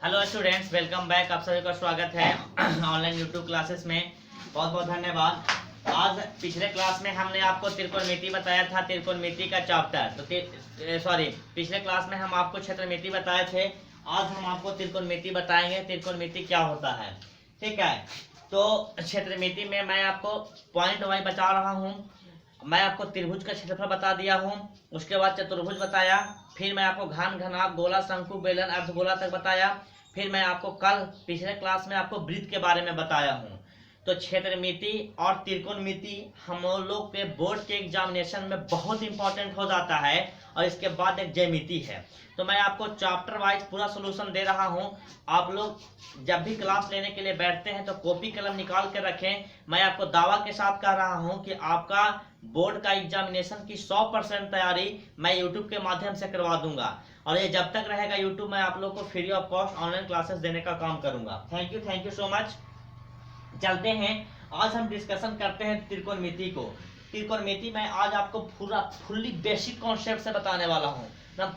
Hello students, welcome back. आप सभी का स्वागत है ऑनलाइन यूट्यूब क्लासेस में। बहुत बहुत धन्यवाद। आज पिछले क्लास में हमने आपको त्रिकोणमिति बताया था, त्रिकोणमिति का चैप्टर। तो पिछले क्लास में हम आपको क्षेत्रमिति बताए थे। आज हम आपको त्रिकोणमिति बताएंगे, त्रिकोणमिति क्या होता है। ठीक है, तो क्षेत्रमिति में मैं आपको पॉइंट वाइज बता रहा हूँ। मैं आपको त्रिभुज का क्षेत्रफल बता दिया हूँ, उसके बाद चतुर्भुज बताया, फिर मैं आपको घन, घनाभ, गोला, शंकु, बेलन, अर्धगोला तक बताया। फिर मैं आपको कल पिछले क्लास में आपको वृत्त के बारे में बताया हूँ। तो क्षेत्रमिति और त्रिकोणमिति हम लोग के बोर्ड के एग्जामिनेशन में बहुत इंपॉर्टेंट हो जाता है। और इसके बाद एक ज्यामिति है। तो मैं आपको चैप्टर वाइज पूरा सोल्यूशन दे रहा हूँ। आप लोग जब भी क्लास लेने के लिए बैठते हैं तो कॉपी कलम निकाल कर रखें। मैं आपको दावा के साथ कह रहा हूँ कि आपका बोर्ड का एग्जामिनेशन की 100% तैयारी मैं यूट्यूब के माध्यम से करवा दूंगा। और ये जब तक रहेगा यूट्यूब, मैं आप लोग को free of cost online classes देने का काम करूंगा। Thank you so much. चलते हैं, आज हम डिस्कशन करते हैं त्रिकोणमिति को। त्रिकोणमिति में आज आपको पूरा फुल्ली बेसिक कॉन्सेप्ट से बताने वाला हूँ।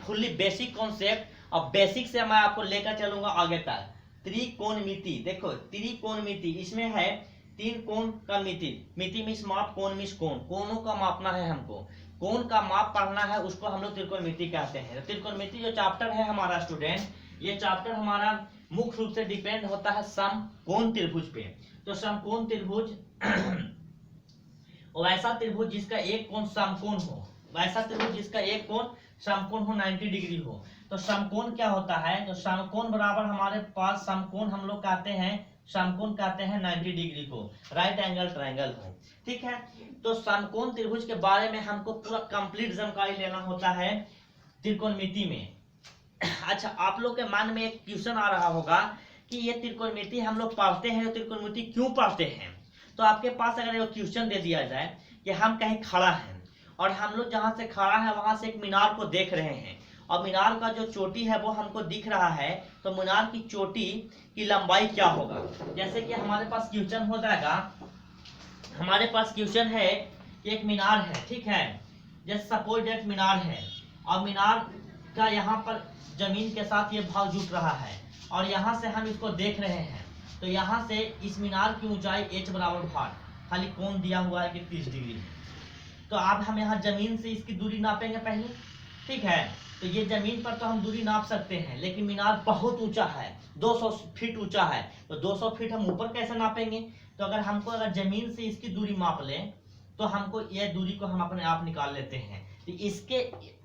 फुल्ली बेसिक कॉन्सेप्ट और बेसिक से मैं आपको लेकर चलूंगा आगे तक। त्रिकोणमिति, देखो त्रिकोणमिति इसमें है तीन कोण का मिति। मिति मीन्स माप, कोण मीन्स कोण। कोणों का मापना है हमको, कोण का माप पढ़ना है, उसको हम लोग त्रिकोणमिति कहते हैं। त्रिकोणमिति जो चैप्टर है हमारा स्टूडेंट, ये चैप्टर हमारा मुख्य रूप से डिपेंड होता है समकोण त्रिभुज पे। तो समकोण त्रिभुज वैसा त्रिभुज जिसका एक कोण समकोण हो, वैसा त्रिभुज जिसका एक कोण समकोण हो, 90 डिग्री हो। तो समकोण क्या होता है? तो समकोण बराबर हमारे पास समकोण हम लोग कहते हैं, समकोण कहते हैं 90 डिग्री को, राइट एंगल ट्रायंगल हो। ठीक है, तो समकोण त्रिभुज के बारे में हमको पूरा कंप्लीट जानकारी लेना होता है त्रिकोणमिति में। अच्छा, आप लोग के मन में एक क्वेश्चन आ रहा होगा कि ये त्रिकोणमिति हम लोग पढ़ते हैं, तो त्रिकोणमिति क्यों पढ़ते हैं? तो आपके पास अगर ये क्वेश्चन दे दिया जाए कि हम कहीं खड़ा हैं और हम लोग जहां से खड़ा है वहां से एक मीनार को देख रहे हैं, और मीनार का जो चोटी है वो हमको दिख रहा है, तो मीनार की चोटी की लंबाई क्या होगा? जैसे कि हमारे पास क्वेश्चन हो जाएगा, हमारे पास क्वेश्चन है कि एक मीनार है, ठीक है, जैसे सपोज दैट मीनार है, और मीनार का यहाँ पर जमीन के साथ ये भाग जुट रहा है, और यहाँ से हम इसको देख रहे हैं। तो यहाँ से इस मीनार की ऊंचाई h बराबर 8, खाली कोण दिया हुआ है कि 30 डिग्री है। तो अब हम यहाँ जमीन से इसकी दूरी नापेंगे पहले, ठीक है। तो ये जमीन पर तो हम दूरी नाप सकते हैं, लेकिन मीनार बहुत ऊंचा है, 200 फीट ऊंचा है। तो 200 फीट हम ऊपर कैसे नापेंगे? तो अगर जमीन से इसकी दूरी माप लें तो हमको यह दूरी को हम अपने आप निकाल लेते हैं। तो इसके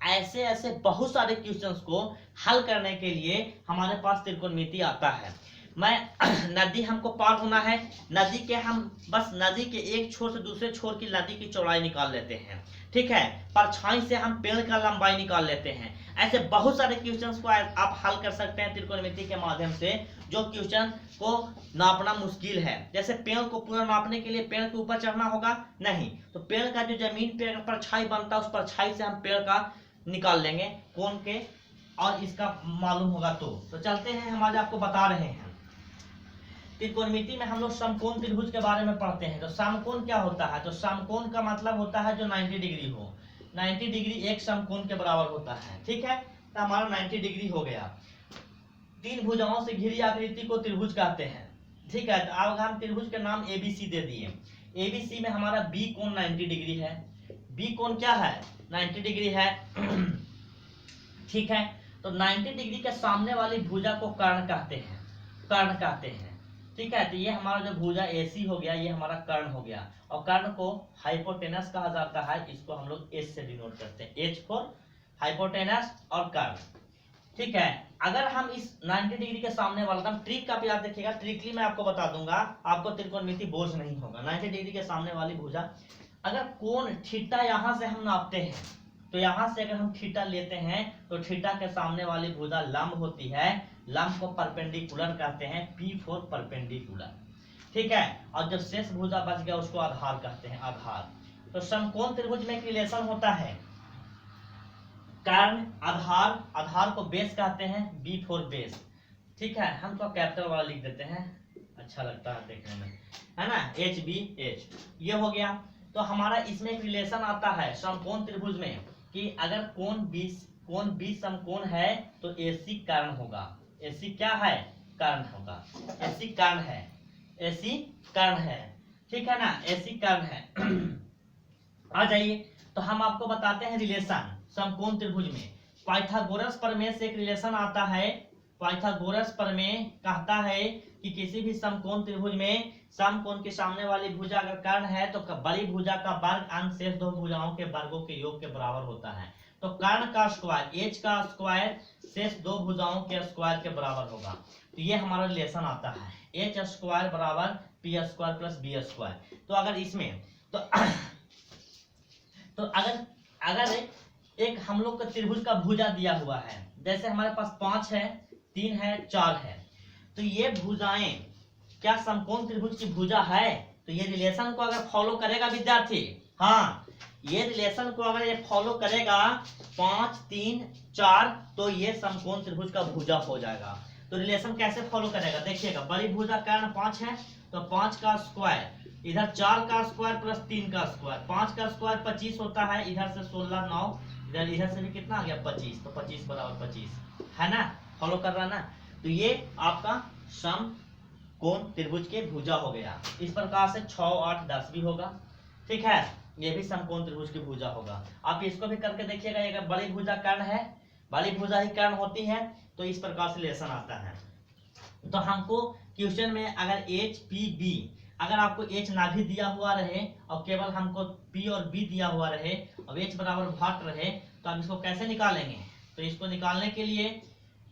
ऐसे ऐसे बहुत सारे क्वेश्चंस को हल करने के लिए हमारे पास त्रिकोणमिति आता है। मैं नदी हमको पार होना है, नदी के हम बस नदी के एक छोर से दूसरे छोर की नदी की चौड़ाई निकाल लेते हैं, ठीक है। परछाई से हम पेड़ का लंबाई निकाल लेते हैं। ऐसे बहुत सारे क्वेश्चंस को आप हल कर सकते हैं त्रिकोणमिति के माध्यम से, जो क्वेश्चन को नापना मुश्किल है। जैसे पेड़ को पूरा नापने के लिए पेड़ के ऊपर चढ़ना होगा नहीं, तो पेड़ का जो जमीन पे परछाई बनता है, उस परछाई से हम पेड़ का निकाल लेंगे कोण के, और इसका मालूम होगा। तो चलते हैं, हम आज आपको बता रहे हैं त्रिकोणमिति में हम लोग समकोण त्रिभुज के बारे में पढ़ते हैं। तो समकोण क्या होता है? तो समकोण का मतलब होता है जो 90 डिग्री हो। 90 डिग्री एक समकोण के बराबर होता है, ठीक है। तो हमारा 90 डिग्री हो गया। तीन भुजाओं से घिरी आकृति को त्रिभुज कहते हैं, ठीक है। तो अब हम त्रिभुज के नाम एबीसी दे दिए। एबीसी में हमारा बी कोण 90 डिग्री है। बी कोण क्या है? 90 डिग्री है, ठीक है। तो 90 डिग्री के सामने वाली भुजा को कर्ण कहते हैं, कर्ण कहते हैं, ठीक है। तो ये हमारा जो भुजा AC हो गया, ये हमारा कर्ण हो गया। और कर्ण को हाइपोटेनस कहा जाता है, इसको हम लोग H से डिनोट करते हैं, H फॉर हाइपोटेनस और कर्ण, ठीक है। अगर हम इस 90 डिग्री के सामने वाला, ट्रिक का भी आप देखिएगा, ट्रिकली मैं आपको बता दूंगा, आपको त्रिकोणमिति बोझ नहीं होगा। 90 डिग्री के सामने वाली भुजा, अगर कोण थीटा यहाँ से हम नापते हैं, तो यहाँ से अगर हम थीटा लेते हैं तो थीटा के सामने वाली भुजा लंब होती है, लंब को परपेंडिकुलर कहते हैं, P फॉर परपेंडिकुलर, ठीक है। और जब शेष भुजा बच गया उसको आधार कहते हैं, आधार। तो समकोण त्रिभुज में एक रिलेशन होता है, कर्ण आधार, आधार को बेस कहते हैं, B फॉर बेस, ठीक है। हम तो कैपिटल वाला लिख देते हैं, अच्छा लगता है देखने में, है ना, HBH, ये हो गया। तो हमारा इसमें एक रिलेशन आता है समकोण त्रिभुज में कि अगर कोण 20 समकोण है तो AC कर्ण होगा, AC क्या है, कर्ण होगा, AC कर्ण है, AC कर्ण है, ठीक है ना, AC कर्ण है। आ जाइए, तो हम आपको बताते हैं रिलेशन समकोण त्रिभुज में। पाइथागोरस प्रमेय से एक रिलेशन आता है। पाइथागोरस प्रमेय कहता है कि किसी भी समकोण त्रिभुज में समकोण के सामने वाली भुजा अगर कर्ण है तो बड़ी भुजा का वर्ग अंश शेष दो भुजाओं के वर्गों के योग के बराबर होता है। तो कर्ण का स्क्वायर h का स्क्वायर शेष दो भुजाओं के स्क्वायर के बराबर होगा। तो ये हमारा रिलेशन आता है, h स्क्वायर बराबर p square plus b square. तो अगर इसमें तो अगर एक हम लोग का त्रिभुज का भुजा दिया हुआ है, जैसे हमारे पास 5 है, 3 है, 4 है, तो ये भुजाएं क्या समकोण त्रिभुज की भुजा है? तो ये रिलेशन को अगर फॉलो करेगा विद्यार्थी, हाँ, ये रिलेशन को अगर ये फॉलो करेगा 5, 3, 4, तो ये समकोण त्रिभुज का भुजा हो जाएगा। तो रिलेशन कैसे फॉलो करेगा देखिएगा, बड़ी भुजा कर्ण 5 है तो 5 का स्क्वायर, इधर 4 का स्क्वायर प्लस 3 का स्क्वायर, 5 का स्क्वायर 25 होता है, इधर से 16, 9, इधर से भी कितना आ गया 25, तो 25 बराबर 25 है ना, फॉलो कर रहा ना। तो ये आपका समकोण त्रिभुज के भुजा हो गया। इस प्रकार से 6, 8, 10 भी होगा, ठीक है, ये भी समकोण त्रिभुज की भुजा होगा। आप इसको भी करके देखिएगा, अगर बड़ी भुजा कर्ण है, बड़ी भुजा ही कर्ण होती है, तो इस प्रकार से रिलेशन आता है। तो हमको क्वेश्चन में अगर h p b, अगर आपको h ना भी दिया हुआ रहे और केवल हमको p और b दिया हुआ रहे और h बराबर भाट रहे, तो हम इसको कैसे निकालेंगे? तो इसको निकालने के लिए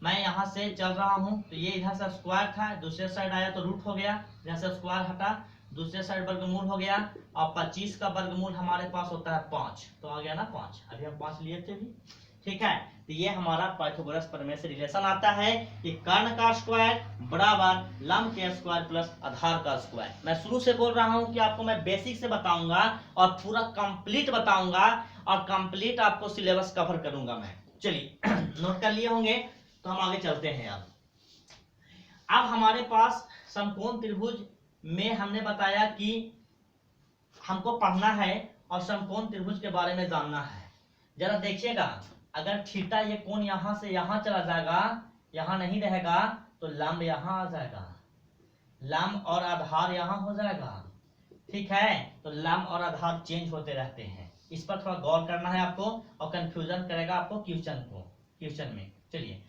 मैं यहाँ से चल रहा हूँ, तो ये इधर से स्क्वायर था, दूसरे साइड आया तो रूट हो गया, इधर से स्क्वायर हटा, दूसरे साइड वर्गमूल हो गया, और 25 का वर्गमूल हमारे पास होता है 5, तो आ गया ना 5, अभी हम 5 लिए थे भी, ठीक है। तो ये हमारा पाइथागोरस प्रमेय से रिलेशन आता है कि कर्ण का स्क्वायर बराबर लंब के स्क्वायर प्लस आधार का स्क्वायर। मैं शुरू से बोल रहा हूँ कि आपको मैं बेसिक से बताऊंगा और पूरा कंप्लीट बताऊंगा और कंप्लीट आपको सिलेबस कवर करूंगा मैं। चलिए नोट कर लिए होंगे, तो हम आगे चलते हैं। अब हमारे पास समकोण त्रिभुज में हमने बताया कि हमको पढ़ना है और समकोण त्रिभुज के बारे में जानना है। जरा देखिएगा, अगर थीटा ये कोण यहां से यहां चला जाएगा, यहां नहीं रहेगा, तो लंब यहां आ जाएगा, लंब और आधार यहां हो जाएगा, ठीक है। तो लंब और आधार चेंज होते रहते हैं, इस पर थोड़ा गौर करना है आपको, और कंफ्यूजन करेगा आपको क्वेश्चन में। चलिए,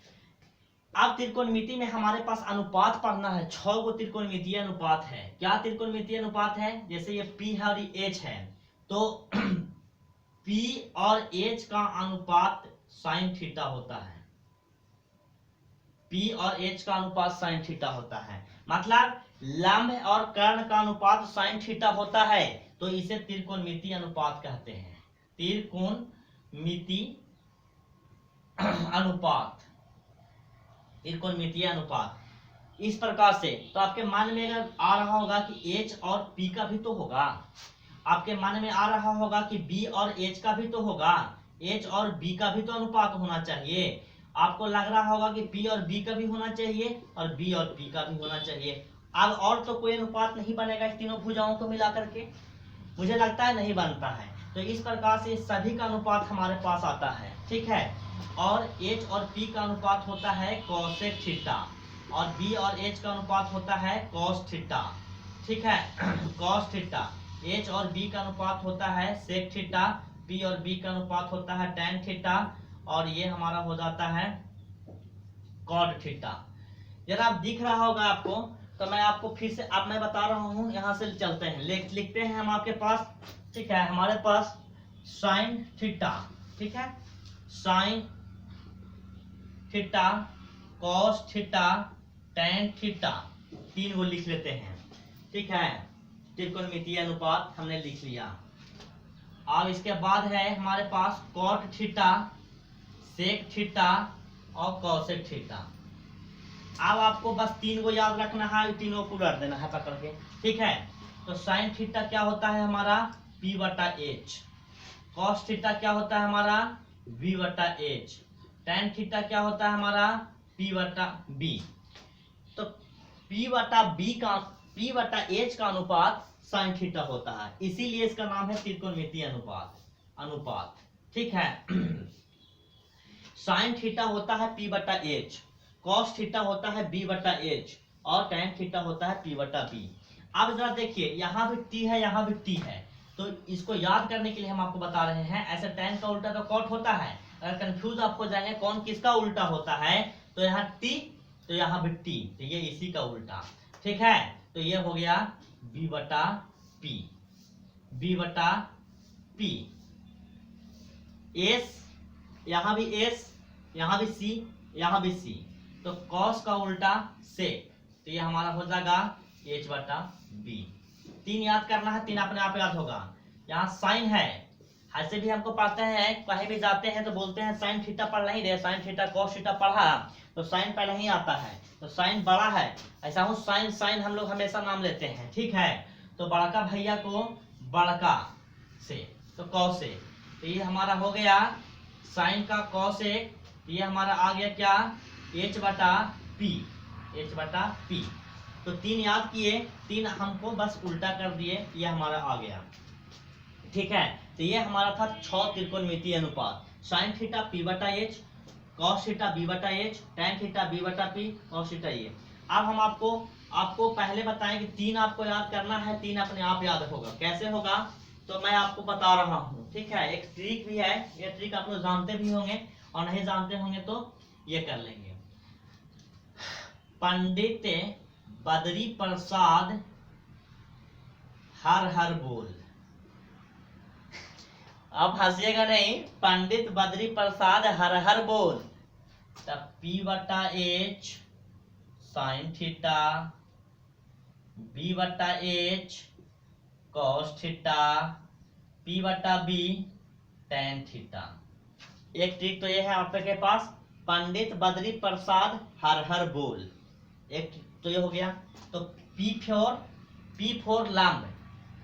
अब त्रिकोणमिति में हमारे पास अनुपात पढ़ना है। 6 गो त्रिकोणमितीय अनुपात है। क्या त्रिकोणमितीय अनुपात है? जैसे ये P है और ये H है, तो P और H का अनुपात साइन थीटा होता है। P और H का अनुपात साइन थीटा होता है, मतलब लंब और कर्ण का अनुपात साइन थीटा होता है, तो इसे त्रिकोणमितीय अनुपात कहते हैं। त्रिकोणमितीय अनुपात, त्रिकोणमितीय अनुपात इस प्रकार से। तो आपके मन में अगर आ रहा होगा कि H और P का भी तो होगा, आपके मन में आ रहा होगा कि B और H का भी तो होगा, H और B का भी तो अनुपात होना चाहिए। आपको लग रहा होगा कि P और B का भी होना चाहिए और B और P का भी होना चाहिए। अब और तो कोई अनुपात नहीं बनेगा इस तीनों भुजाओं को मिला करके, मुझे लगता है नहीं बनता है। तो इस प्रकार से सभी का अनुपात हमारे पास आता है, ठीक है। और H और P का अनुपात होता है कोसेक थीटा, और B और H का अनुपात होता है कॉस थीटा, ठीक है, कॉस थीटा। H और B का अनुपात होता है सेक थीटा, P और B का अनुपात होता है टैन थीटा, और ये हमारा हो जाता है कॉड थीटा। जरा दिख रहा होगा आपको, तो मैं आपको फिर से अब मैं बता रहा हूँ, यहाँ से चलते हैं, लिखते हैं हम आपके पास, ठीक है। हमारे पास साइन थीटा, ठीक है, sine theta, cos theta, tan theta, 3 को लिख लेते हैं, ठीक है। त्रिकोणमितीय अनुपात हमने लिख लिया। अब इसके बाद है हमारे पास कॉट थीटा, सेक थीटा और कॉसेक थीटा। अब आपको बस 3 को याद रखना है, तीनों को रट देना है पकड़ के, ठीक है। तो साइन थीटा क्या होता है हमारा P/H, कॉस थीटा क्या होता है हमारा V/H, टैन थीटा क्या होता है हमारा P/B। तो P/H का अनुपात साइन थीटा होता है, इसीलिए इसका नाम है त्रिकोणमितीय अनुपात, ठीक है। साइन थीटा होता है P/H, कॉस थीटा होता है बी बटा एच और टैन थीटा होता है पी बटा बी। अब जरा देखिए यहाँ भी टी है, यहाँ भी टी है, तो इसको याद करने के लिए हम आपको बता रहे हैं, ऐसे टैन का उल्टा तो कॉट होता है। अगर कंफ्यूज आप हो जाएंगे कौन किसका उल्टा होता है, तो यहाँ टी तो यहाँ भी टी, तो ये इसी का उल्टा। ठीक है, तो ये हो गया बी बटा पी, बी बटा पी। एस, यहाँ भी एस, यहाँ भी सी, यहाँ भी सी, तो कॉस का उल्टा सेक, तो ये हमारा हो जाएगा एच बटा बी। 3 याद करना है, 3 अपने आप याद होगा। यहाँ साइन है, ऐसे भी हमको पढ़ते हैं, कहीं भी जाते हैं तो बोलते हैं साइन थीटा पढ़ नहीं रहे, साइन थीटा कॉस थीटा पढ़ा, तो साइन पहले ही आता है, तो साइन बड़ा है, ऐसा हूँ साइन साइन हम लोग हमेशा नाम लेते हैं। ठीक है, तो बड़का भैया को बड़का से, तो कॉस से, तो ये हमारा हो गया साइन का कॉस एक, ये हमारा आ गया क्या एच बटा पी, एच बटा पी। तो 3 याद किए, 3 हमको बस उल्टा कर दिए, ये हमारा आ गया। ठीक है, तो ये हमारा था 6 त्रिकोणमितीय अनुपात, साइन थीटा पी बटा एच, कॉस थीटा बी बटा एच, टैन थीटा बी बटा पी, कॉस थीटा ये। अब हम आपको पहले बताएं कि 3 आपको याद करना है, 3 अपने आप याद होगा। कैसे होगा तो मैं आपको बता रहा हूँ। ठीक है, एक ट्रिक भी है, ये ट्रिक आप लोग जानते भी होंगे और नहीं जानते होंगे तो ये कर लेंगे। पंडित बद्री प्रसाद हर हर बोल, अब हंसिएगा नहीं, पंडित बद्री प्रसाद हर हर बोल, तब पी बटा एच साइन थीटा, बी बटा एच कॉस थीटा, पी बटा बी टैन थीटा। एक ट्रिक तो ये है आपके पास, पंडित बद्री प्रसाद हर हर बोल, एक तो ये हो गया। तो पी फोर लंब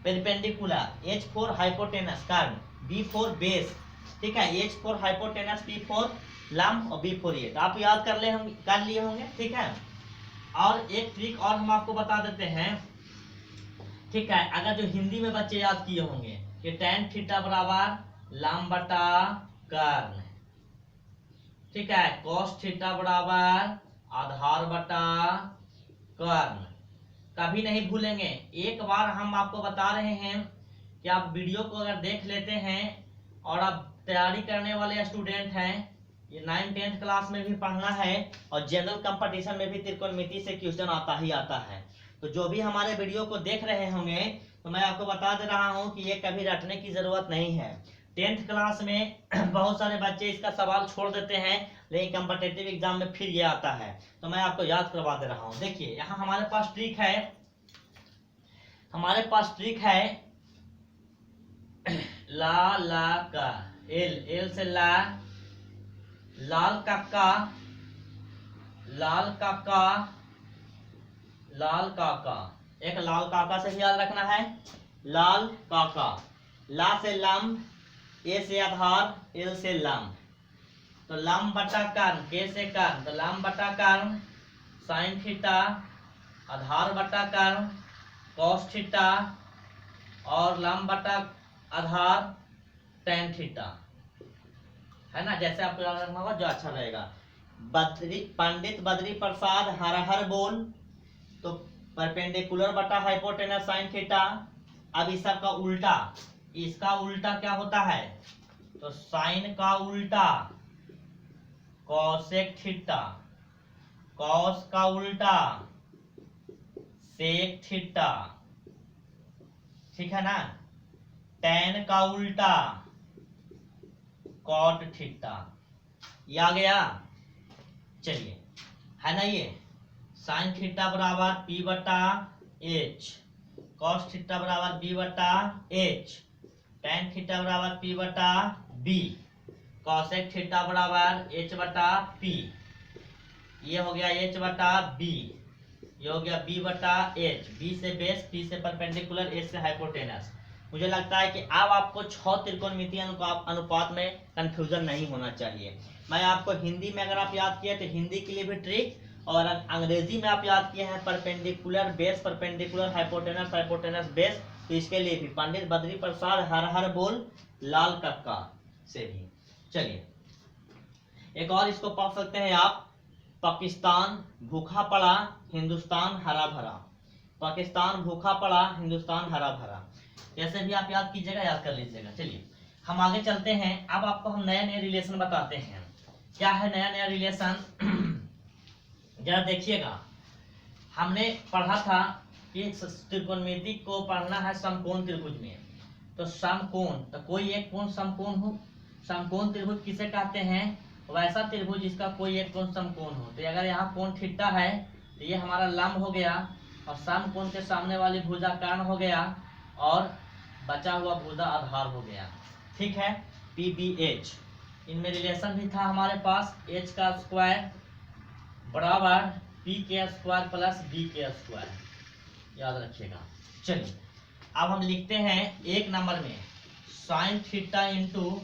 पेरिपेंडिकुलर, एच फोर हाइपोटेनस कर्व, बी फोर बेस। ठीक है, H for hypotenuse, P for लंब और बी फोर ये, तो आप याद कर लिए होंगे। ठीक है, और एक ट्रिक और हम आपको बता देते हैं। ठीक है, अगर जो हिंदी में बच्चे याद किए होंगे कि टैन थीटा बराबर लंब बटा कर्ण, ठीक है, कॉस थीटा बराबर आधार बटा कर्ण, कभी नहीं भूलेंगे। एक बार हम आपको बता रहे हैं कि आप वीडियो को अगर देख लेते हैं और आप तैयारी करने वाले स्टूडेंट हैं, ये 9th-10th क्लास में भी पढ़ना है और जनरल कंपटीशन में भी त्रिकोणमिति से क्वेश्चन आता ही आता है। तो जो भी हमारे वीडियो को देख रहे होंगे तो मैं आपको बता दे रहा हूं कि ये कभी रटने की जरूरत नहीं है। 10th क्लास में बहुत सारे बच्चे इसका सवाल छोड़ देते हैं, लेकिन कॉम्पिटिटिव एग्जाम में फिर ये आता है, तो मैं आपको याद करवा दे रहा हूँ। देखिए यहाँ हमारे पास ट्रिक है, हमारे पास ट्रिक है ला का एल से ला, लाल काका, लाल काका, लाल काका, एक लाल काका से भी याद रखना है, लाल काका, ला से लंब, ए से आधार, एल से लंब, तो लंब बटा कर्ण, के से कर्ण, तो लंब बटा कर्ण साइन थीटा, आधार बटा कर्ण कॉस थीटा और लंब बटा आधार टैन थीटा, है ना। जैसे आपको याद रखना होगा जो अच्छा रहेगा। पंडित बद्री प्रसाद हर हर बोल, तो परपेंडिकुलर बटा हाइपोटेनस साइन थीटा। अब इस सब का उल्टा, इसका उल्टा क्या होता है, तो साइन का उल्टा कॉसेक थीटा, कॉस का उल्टा सेक थीटा, ठीक है ना, टैन का उल्टा कॉट थीटा, ये आ गया। चलिए, है ना, ये साइन थीटा बराबर पी बटा एच, कॉस थीटा बराबर बी बटा एच, टैन थीटा बराबर पी बटा बी, कॉसेक थीटा बराबर एच बटा पी, ये हो गया एच बटा बी, ये हो गया बी बटा एच, बी से बेस, पी से परपेंडिकुलर, एच से हाइपोटेनस। मुझे लगता है कि अब आपको 6 त्रिकोणमितीय अनुपात में कंफ्यूजन नहीं होना चाहिए। मैं आपको हिंदी में अगर आप याद किए तो हिंदी के लिए भी ट्रिक, और अंग्रेजी में आप याद किए हैं perpendicular base, perpendicular hypotenuse, hypotenuse base, तो इसके लिए भी पंडित बद्री प्रसाद हर हर बोल लाल कक्का से भी। चलिए एक और इसको पढ़ सकते हैं आप, पाकिस्तान भूखा पड़ा, हिंदुस्तान हरा भरा। पाकिस्तान भूखा पड़ा, हिंदुस्तान हरा भरा। कैसे भी आप याद कीजिएगा, याद कर लीजिएगा। चलिए हम आगे चलते हैं। अब आपको हम नए नए रिलेशन बताते हैं। क्या है नया नया रिलेशन? जरा देखिएगा, हमने पढ़ा था कि त्रिकोणमिति को पढ़ना है समकोण त्रिभुज में। तो समकोण, तो कोई एक कोण समकोण हो। समकोण त्रिभुज किसे कहते हैं? वैसा त्रिभुज जिसका कोई एक कोण समकोण हो। तो अगर यहाँ कोण थीटा है तो ये हमारा लंब हो गया, और समकोण के सामने वाली भुजा कर्ण हो गया, और बचा हुआ भुजा आधार हो गया। ठीक है, PBH। इनमें रिलेशन भी था हमारे पास, h का स्क्वायर बराबर p के स्क्वायर प्लस b के स्क्वायर, याद रखिएगा। चलिए अब हम लिखते हैं एक नंबर में sine theta into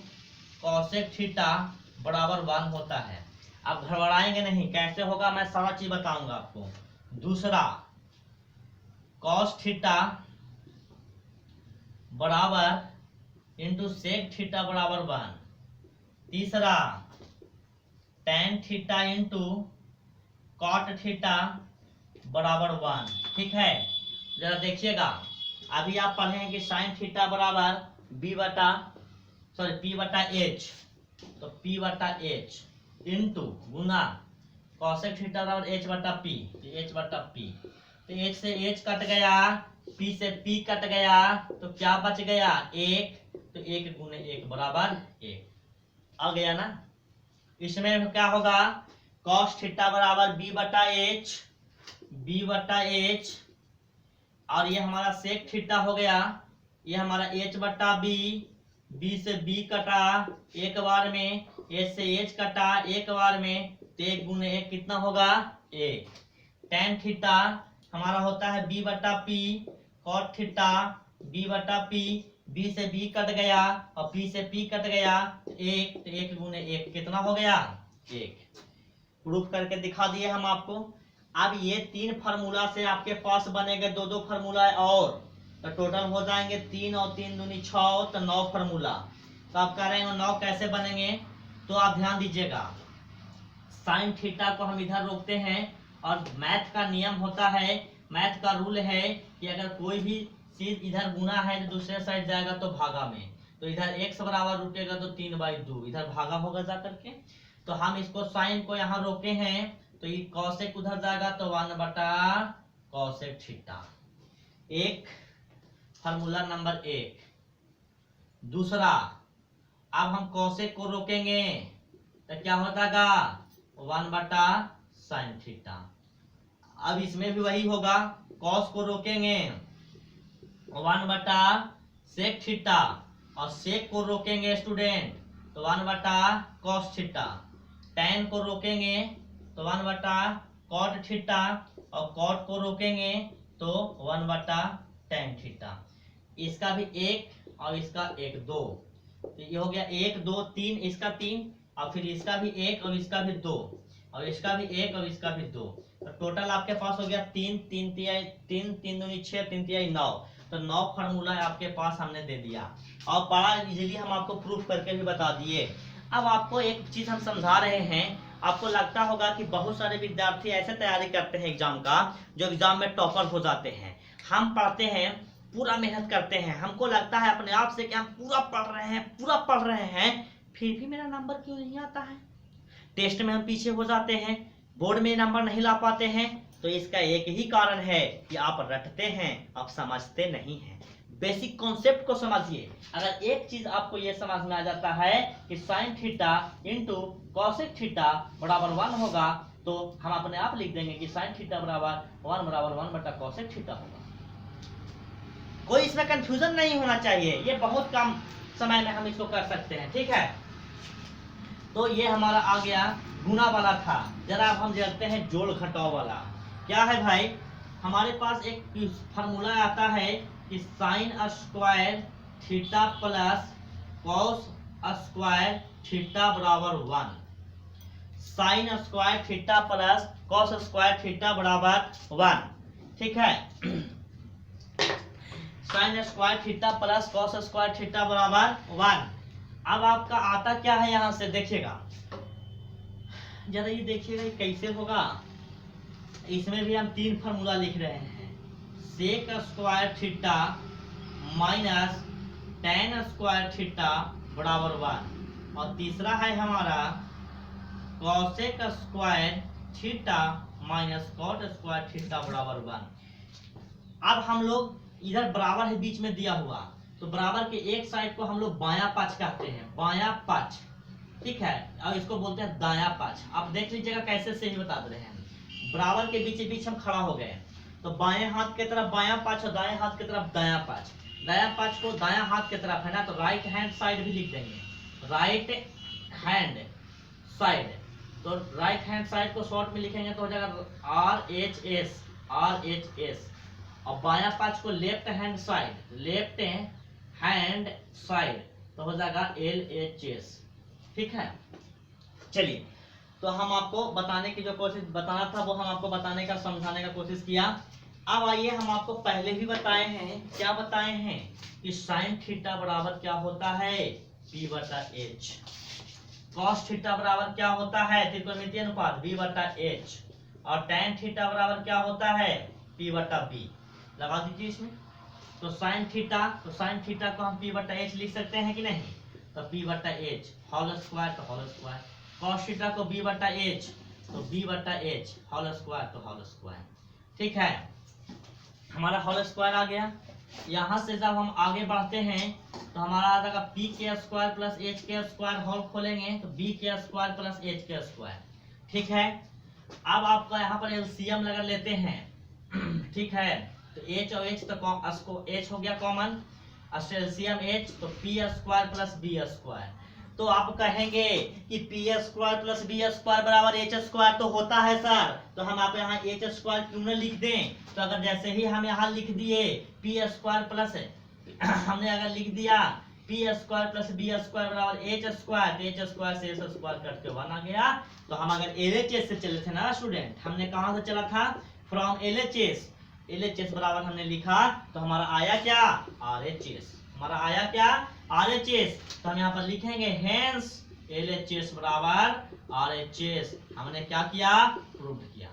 cosec theta बराबर 1 होता है। अब घबराएंगे नहीं, कैसे होगा मैं सारा चीज बताऊंगा आपको। दूसरा कॉस थीटा बराबर इंटू सेक थीटा बराबर 1। तीसरा tan theta into cot theta बराबर 1। ठीक है, जरा देखिएगा, अभी आप पढ़े हैं कि साइन थीटा बराबर p बटा h, तो p बटा h इंटू गुना कॉसेक थीटा बराबर h बटा p, तो h बटा p। तो h से h कट गया, p से p कट गया, तो क्या बच गया? 1। तो 1 गुने 1 बराबर 1 आ गया ना। इसमें क्या होगा? कॉस थीटा बराबर b बटा h, और ये हमारा सेक थीटा हो गया, ये हमारा h बटा b से b कटा एक बार में, h से h कटा एक बार में, तो 1 गुने 1 कितना होगा? 1। tan थीटा हमारा होता है b बटा p, कॉट थीटा b बटा p, b से b कट गया और p से p कट गया, 1। तो 1 गुने 1 कितना हो गया? 1। प्रूफ करके दिखा दिए हम आपको। अब ये 3 फार्मूला से आपके पास बनेंगे 2 फार्मूला और, तो टोटल हो जाएंगे 3 और 3 दूनी 6, तो 9 फार्मूला। तो आप कह रहे हैं 9 कैसे बनेंगे? तो आप ध्यान दीजिएगा, साइन थीटा को हम इधर रोकते हैं, और मैथ का नियम होता है, मैथ का रूल है कि अगर कोई भी चीज इधर गुना है तो दूसरे साइड जाएगा तो भागा में, तो इधर x बराबर रुकेगा तो 3/2 इधर भागा होगा जा करके। तो हम इसको साइन को यहाँ रोके हैं, तो ये कॉसेक उधर जाएगा तो 1 बटा कॉसेक थीटा। एक फार्मूला नंबर 1। दूसरा, अब हम कॉसेक को रोकेंगे तो क्या हो जाएगा? 1 बटा साइन थीटा। अब इसमें भी वही होगा, कॉस को रोकेंगे 1 बटा सेक थीटा, और सेक को रोकेंगे स्टूडेंट तो 1 बटा कॉस थीटा। tan को रोकेंगे तो 1 बटा कॉट थीटा, और कॉट को रोकेंगे तो 1 बटा tan थीटा। इसका भी 1 और इसका 1 2, तो ये हो गया 1 2 3, इसका 3, और फिर इसका भी 1 और इसका भी 2, और इसका भी 1 और इसका भी 2, तो टोटल आपके पास हो गया 3 3 3 3 दूनी 6 3 3 9। तो 9 फार्मूला आपके पास हमने दे दिया, और बड़ा इजीली हम आपको प्रूफ करके भी बता दिए। अब आपको एक चीज हम समझा रहे हैं, आपको लगता होगा कि बहुत सारे विद्यार्थी ऐसे तैयारी करते हैं एग्जाम का, जो एग्जाम में टॉपर हो जाते हैं। हम पढ़ते हैं, पूरा मेहनत करते हैं, हमको लगता है अपने आप से कि हम पूरा पढ़ रहे हैं, फिर भी मेरा नंबर क्यों नहीं आता है? टेस्ट में हम पीछे हो जाते हैं, बोर्ड में नंबर नहीं ला पाते हैं। तो इसका एक ही कारण है कि आप रटते हैं, आप समझते नहीं हैं। बेसिक कॉन्सेप्ट को समझिए। अगर एक चीज आपको यह समझ में आ जाता है कि sine theta into cosec theta बराबर 1 होगा, तो हम अपने आप लिख देंगे कि साइन थीटा बराबर 1 बटा कॉसेक थीटा होगा। कोई इसमें कंफ्यूजन नहीं होना चाहिए, ये बहुत कम समय में हम इसको कर सकते हैं। ठीक है, तो ये हमारा आ गया गुना वाला था। जरा अब हम देखते हैं जोड़ घटाव वाला। क्या है भाई? हमारे पास एक फार्मूला आता है कि sine square theta plus cos square theta बराबर 1। Sine square theta plus cos square theta बराबर 1। ठीक है, sine square theta plus cos square theta बराबर 1। अब आपका आता क्या है? यहां से देखिएगा, जरा ये देखिएगा ये कैसे होगा। इसमें भी हम 3 फार्मूला लिख रहे हैं, sec square theta minus tan square theta बराबर 1, और तीसरा है हमारा cosec square theta minus cot square theta बराबर 1। अब हम लोग इधर बराबर है बीच में दिया हुआ, तो बराबर के एक साइड को हम लोग बायां पक्ष कहते हैं, बायां पक्ष, ठीक है, और इसको बोलते हैं दायां पक्ष। आप देख लीजिएगा कैसे सही बता दे रहे हैं। बराबर के बीच बीच हम खड़ा हो गए, तो बाएं हाथ की तरफ बायां पक्ष और दाएं हाथ की तरफ दायां पक्ष। दायां पक्ष को दायां हाथ की तरफ है ना, तो राइट हैंड साइड भी लिख देंगे, राइट हैंड साइड। तो राइट हैंड साइड को शॉर्ट में लिखेंगे तो हो जाएगा RHS, RHS, और बायां पक्ष को left hand side, left hand side, तो हो जाएगा LHS, ठीक है। चलिए, तो हम आपको बताने की जो कोशिश बताना था वो हम आपको बताने का समझाने का कोशिश किया। अब आइए, हम आपको पहले भी बताए हैं, क्या बताए हैं कि साइन थीटा बराबर क्या होता है, P/H। कॉस थीटा बराबर क्या होता है, त्रिकोणमितीय अनुपात V/H, और टैन थीटा बराबर क्या होता है, P/B। लगा दीजिए इसमें। तो साइन थीटा को हम P/H लिख सकते हैं कि नहीं, तो P/H होल स्क्वायर तो होल स्क्वायर, कॉस थीटा को B/H तो B/H होल स्क्वायर तो होल स्क्वायर, ठीक है। हमारा होल स्क्वायर आ गया। यहाँ से जब हम आगे बढ़ते हैं तो हमारा आ जाएगा P² प्लस H² होल खोलेंगे तो B² प्लस H², ठीक है। अब आपका यहाँ पर एलसीएम लगा लेते हैं, ठीक है। तो H और H तो H हो गया कॉमन, एलसीएम H तो P² प्लस B²। तो आप कहेंगे कि P² प्लस B² बराबर H² तो होता है सर, तो हम आप यहाँ H² क्यों न लिख दें। तो अगर जैसे ही हम यहाँ लिख दिए P² प्लस हमने अगर लिख दिया P² प्लस B² बराबर H², तो H² से S² कट के 1 आ गया। तो हम अगर LHS से चले थे ना स्टूडेंट, हमने कहाँ से चला था, फ्रॉम LHS बराबर हमने लिखा, तो हमारा आया क्या, RHS, हमारा आया क्या, RHS। तो हम यहाँ पर लिखेंगे हेंस LHS बराबर RHS। हमने क्या किया, प्रूव किया,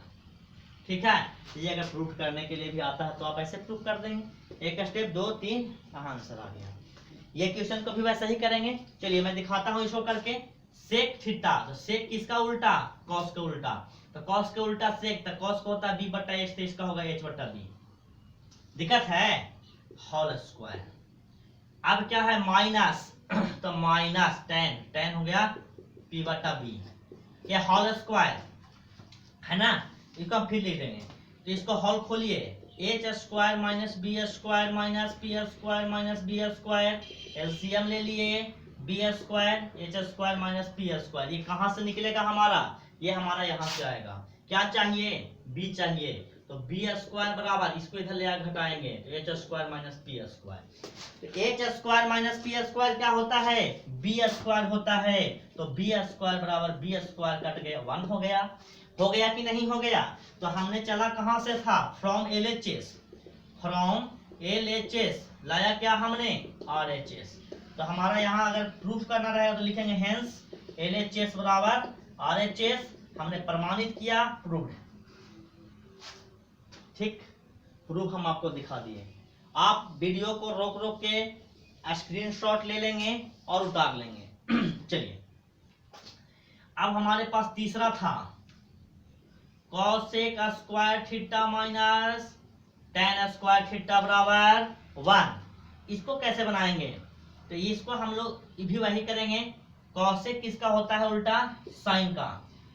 ठीक है। ये अगर प्रूव करने के लिए भी आता है तो आप ऐसे प्रूव कर देंगे, एक स्टेप 2 3 आंसर आ गया। ये क्वेश्चन को भी वैसे ही करेंगे। चलिए मैं दिखाता हूँ इसको करके। सेक थीटा, तो सेक किसका उल्टा, कॉस का उल्टा, तो कॉस के उल्टा सेक, तो कॉस को होता है B/H, तो इसका होगा H/B। दिक्कत है, होल स्क्वायर। अब क्या है, माइनस, तो माइनस टेन हो गया P/B, ये होल स्क्वायर है ना, इसको हम फिर लिख देंगे। तो इसको होल खोलिए, H² minus B² minus P² minus B², LCM ले लिए B² H² माइनस P²। ये कहाँ से निकलेगा हमारा, ये हमारा यहाँ से आएगा। क्या चाहिए, B चाहिए, तो B² बराबर, इसको इधर ले आकर घटाएंगे तो H² माइनस P²। तो H² माइनस P² क्या होता है, B² होता है, तो B² बराबर B² कट गया 1 हो गया कि नहीं हो गया। तो हमने चला कहां से था, फ्रॉम LHS लाया क्या हमने, RHS। तो हमारा यहाँ अगर प्रूफ करना रहेगा तो लिखेंगे हेंस LHS बराबर RHS। हमने प्रमाणित किया, प्रूफ, ठीक, प्रूफ हम आपको दिखा दिए। आप वीडियो को रोक के स्क्रीनशॉट ले लेंगे और उतार लेंगे। चलिए, अब हमारे पास तीसरा था cosec square theta minus tan square theta बराबर 1। इसको कैसे बनाएंगे, तो इसको हम लोग भी वही करेंगे। कॉसेक किसका होता है उल्टा, साइन का,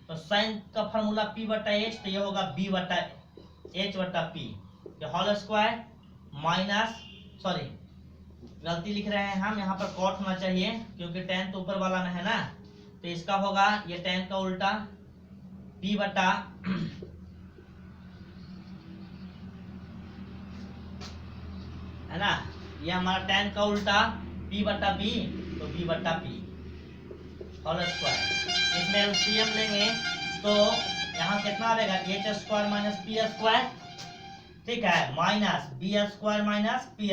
तो साइन का फॉर्मूला P/H, तो ये होगा B/H/P, ये होल स्क्वायर माइनस, सॉरी गलती लिख रहे हैं हम, यहाँ पर कॉट होना चाहिए क्योंकि टेन तो ऊपर वाला में है ना, तो इसका होगा ये टेन का उल्टा P बटा है ना, ये हमारा टेन का उल्टा P/B, तो B/P होल स्क्वायर। इसमें एलसीएम लेंगे तो यहाँ कितना आएगा, H² माइनस P², ठीक है, minus B² minus P²।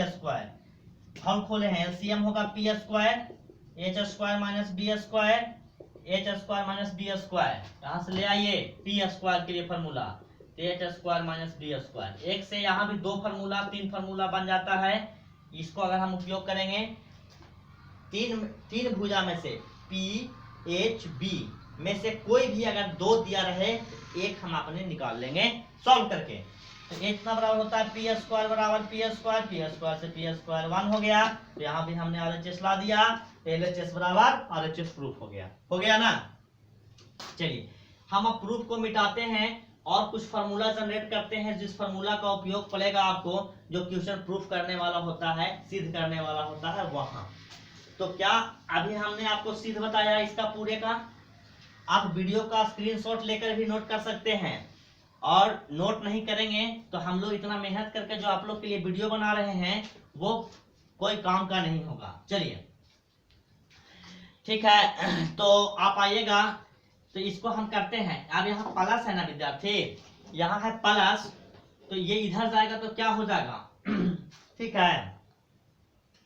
Whole खोले हैं, एलसीएम होगा P² H² minus B² H square minus D square, यहाँ से ले आइए टी स्क्वायर के लिए formula, H square minus D square. एक से यहाँ भी दो फार्मूला, तीन फार्मूला बन जाता है। इसको अगर हम उपयोग करेंगे तीन भुजा में से पी एच बी में से कोई भी अगर दो दिया रहे तो एक हम अपने निकाल लेंगे सॉल्व करके। तो एक कितना बराबर होता है पी स्क्वायर बराबर पी स्क्वायर, पी स्क्वायर से पी स्क्वायर 1 हो गया। तो यहाँ भी हमने RHS ला दिया, LHS बराबर RHS प्रूफ हो गया ना। चलिए हम अब प्रूफ को मिटाते हैं और कुछ फार्मूला जनरेट करते हैं, जिस फार्मूला का उपयोग पड़ेगा आपको जो क्वेश्चन प्रूफ करने वाला होता है, सिद्ध करने वाला होता है वहां। तो क्या अभी हमने आपको सिद्ध बताया इसका पूरे का, आप वीडियो का स्क्रीनशॉट लेकर भी नोट कर सकते हैं, और नोट नहीं करेंगे तो हम लोग इतना मेहनत करके जो आप लोग के लिए वीडियो बना रहे हैं वो कोई काम का नहीं होगा। चलिए ठीक है, तो आप आइएगा, तो इसको हम करते हैं। अब यहाँ प्लस है ना विद्यार्थी, यहाँ है प्लस, तो ये इधर जाएगा तो क्या हो जाएगा ठीक है,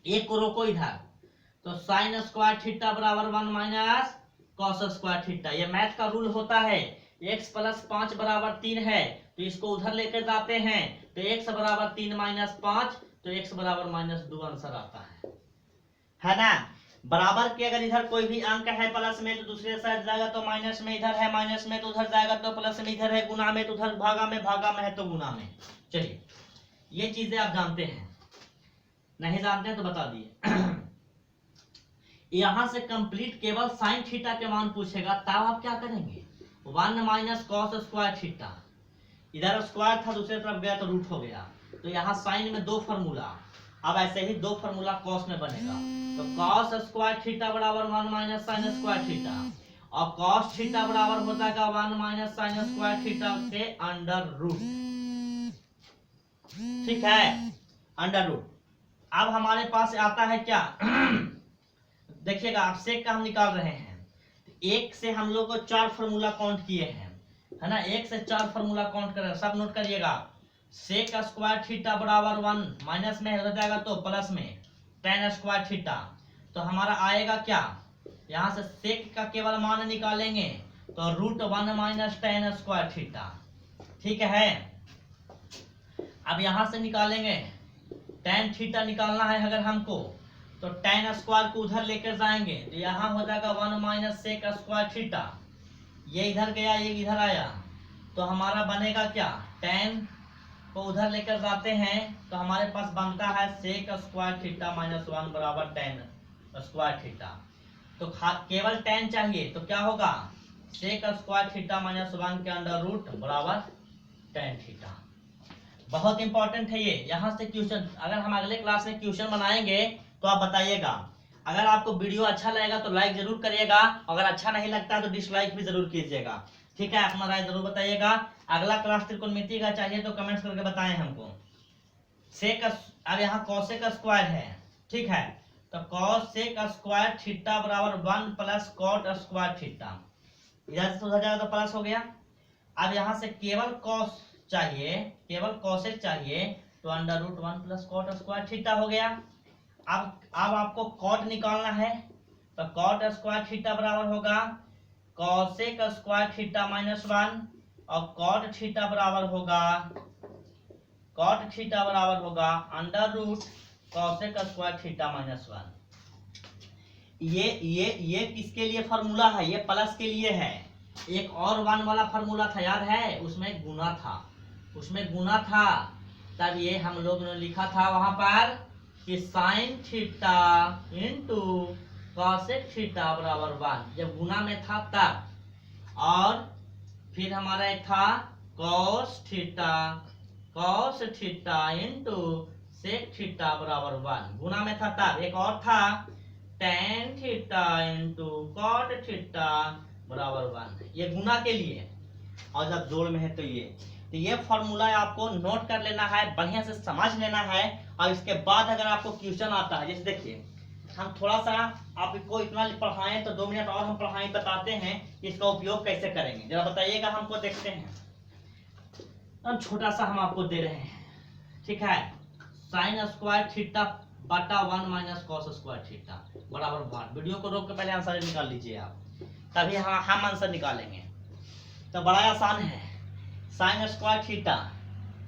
एक को रोको इधर, तो साइन स्क्वायर थीटा बराबर 1 माइनस कॉस स्क्वायर थीटा। ये मैथ का रूल होता है, x प्लस 5 बराबर 3 है, तो इसको उधर लेकर जाते हैं, तो x बराबर 3 माइनस 5, तो x बराबर -2 आंसर आता है ना। बराबर के अगर इधर कोई भी अंक है प्लस में तो दूसरे साइड जाएगा तो माइनस में, इधर है माइनस में तो उधर जाएगा तो प्लस में, इधर है गुना में तो उधर भागा में है तो गुना में। चलिए ये चीजें आप जानते हैं, नहीं जानते हैं तो बता दिए यहां से कंप्लीट केवल साइन थीटा के मान पूछेगा, तब आप क्या करेंगे 1 माइनस कॉस स्क्वायर थीटा, इधर स्क्वायर था दूसरे तरफ गया तो रूट हो गया, तो यहाँ साइन में दो फार्मूला, अब ऐसे ही दो फार्मूला कॉस में बनेगा, तो कॉस स्क्वायर थीटा बराबर 1 माइनस साइन स्क्वायर थीटा, और कॉस थीटा बराबर हो जाएगा 1 माइनस साइन स्क्वायर थीटा के अंडर रूट। ठीक है, अंडर रूट। अब हमारे पास आता है क्या देखिएगा, आप सेक का हम निकाल रहे हैं, एक से हम लोग को 4 फार्मूला काउंट किए हैं, है ना, एक से 4 फार्मूला काउंट कर रहे हैं, सब नोट करिएगा। सेक स्क्वायर थीटा बराबर 1 माइनस में हो जाएगा तो प्लस में tan स्क्वायर थीटा, तो हमारा आएगा क्या, यहाँ से सेक का केवल मान निकालेंगे तो √1 माइनस tan स्क्वायर थीटा। ठीक है, अब यहाँ से निकालेंगे tan थीटा निकालना है अगर हमको, तो tan स्क्वायर को उधर लेकर जाएंगे तो यहाँ हो जाएगा 1 माइनस सेक स्क्वायर थीटा, ये इधर गया ये इधर आया, तो हमारा बनेगा क्या, tan को उधर लेकर जाते हैं तो हमारे पास बनता है सेक स्क्वायर थीटा -1 बराबर tan स्क्वायर थीटा। तो केवल tan चाहिए तो क्या होगा, सेक स्क्वायर थीटा -1 के अंडर रूट बराबर tan थीटा। बहुत इंपॉर्टेंट है ये, यहाँ से क्वेश्चन अगर हम अगले क्लास में क्वेश्चन बनाएंगे तो आप बताइएगा। अगर आपको वीडियो अच्छा लगेगा तो लाइक जरूर करिएगा, अगर अच्छा नहीं लगता है तो डिसलाइक भी जरूर कीजिएगा। ठीक है, अपना राय जरूर बताइएगा। अगला क्लास त्रिकोणमिति का चाहिए तो कमेंट्स करके बताएं हमको। सेक अब यहाँ कॉसेक स्क्वायर है, ठीक है, तो कॉसेक स्क्वायर थीटा बराबर 1 प्लस कॉट स्क्वायर थीटा, इधर से उधर जाएगा तो प्लस हो गया। अब यहाँ से केवल कॉस चाहिए, केवल कॉसेक चाहिए, तो √1 प्लस कॉट स्क्वायर थीटा हो गया। अब आपको कॉट निकालना है, तो कॉट स्क्वायर थीटा बराबर होगा कॉसेक स्क्वायर थीटा -1, और कॉट थीटा बराबर होगा under root cosec square theta -1। ये किसके लिए फार्मूला है, ये प्लस के लिए है। एक और 1 वाला फार्मूला था, याद है, उसमें गुना था, तब ये हम लोग ने लिखा था वहां पर कि sine theta into cosec theta बराबर 1, जब गुना में था तब, और फिर हमारा एक था cos theta into sec theta बराबर 1, गुना में था तब। एक और था tan theta into cot theta बराबर 1, ये गुना के लिए, और जब जोड़ में है तो ये फॉर्मूला आपको नोट कर लेना है, बढ़िया से समझ लेना है। और इसके बाद अगर आपको क्वेश्चन आता है, जैसे देखिए हम थोड़ा सा आपको इतना पढ़ाएं तो 2 मिनट और हम पढ़ाएं, बताते हैं इसका उपयोग कैसे करेंगे, जरा बताइएगा हमको, देखते हैं। अब छोटा सा हम आपको दे रहे हैं, ठीक है, साइन स्क्वायर थीटा बटा 1 माइनस कॉस स्क्वायर थीटा बराबर 1। वीडियो को रोक के पहले आंसर निकाल लीजिए आप, तभी हम आंसर निकालेंगे। तो बड़ा आसान है, साइन स्क्वायर थीटा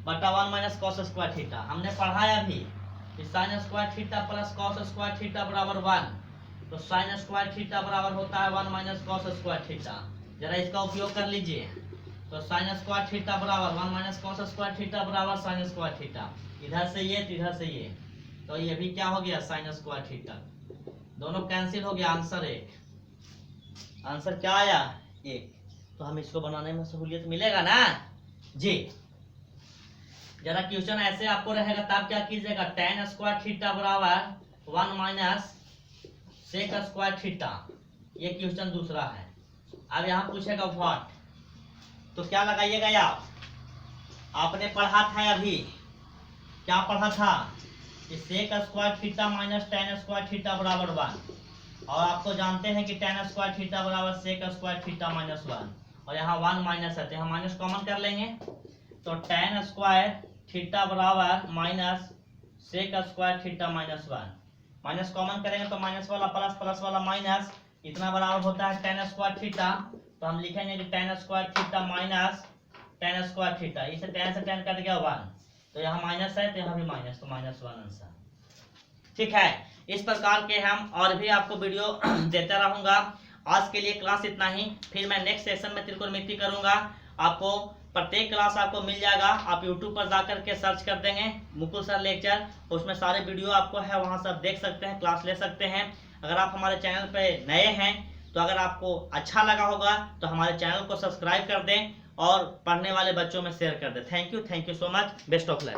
बटा 1 माइनस कॉस स्क्वायर थीटा। हमने पढ़ा है अभी कि sine square theta plus cos square theta बराबर 1, तो साइन स्क्वायर थीटा बराबर होता है 1 माइनस कॉस स्क्वायर थीटा। जरा इसका उपयोग कर लीजिए। तो साइन स्क्वायर थीटा बराबर 1 माइनस कॉस स्क्वायर थीटा बराबर साइन स्क्वायर थीटा। इधर से ये तो इधर से ये, तो ये भी क्या हो गया साइन स्क्वायर थीटा। दोनों कैंसिल हो गया, आंसर 1। आंसर क्या आया 1। तो हम इसको बनाने में सहूलियत मिलेगा ना जी। जरा क्वेश्चन ऐसे आपको रहेगा तब क्या कीजिएगा, tan स्क्वायर थीटा बराबर 1 माइनस सेक स्क्वायर थीटा, ये क्वेश्चन दूसरा है। अब यहाँ पूछेगा व्हाट, तो क्या लगाइएगा आप, आपने पढ़ा था अभी, क्या पढ़ा था कि sec square theta minus tan square theta बराबर 1, और आपको जानते हैं कि tan स्क्वायर थीटा बराबर सेक स्क्वायर थीटा माइनस 1, और यहाँ 1 माइनस है तो यहाँ माइनस कॉमन कर लेंगे। तो tan स्क्वायर थीटा बराबर minus sec square theta minus 1, minus common करेंगे तो माइनस वाला प्लस, प्लस वाला माइनस, इतना बराबर होता है tan स्क्वायर थीटा। तो हम लिखेंगे कि tan square theta minus tan square theta, इसे tan से tan कट गया 1, तो यहाँ माइनस है तो यहाँ भी माइनस, तो माइनस 1 आंसर। ठीक है, इस प्रकार के हम और भी आपको वीडियो देता रहूंगा। आज के लिए क्लास इतना ही, फिर मैं नेक्स्ट सेशन में त्रिकोणमिति करूंगा। आपको प्रत्येक क्लास आपको मिल जाएगा, आप यूट्यूब पर जाकर के सर्च कर देंगे मुकुल सर लेक्चर, उसमें सारे वीडियो आपको है, वहां से आप देख सकते हैं, क्लास ले सकते हैं। अगर आप हमारे चैनल पे नए हैं तो अगर आपको अच्छा लगा होगा तो हमारे चैनल को सब्सक्राइब कर दें और पढ़ने वाले बच्चों में शेयर कर दें। Thank you so much, best of luck.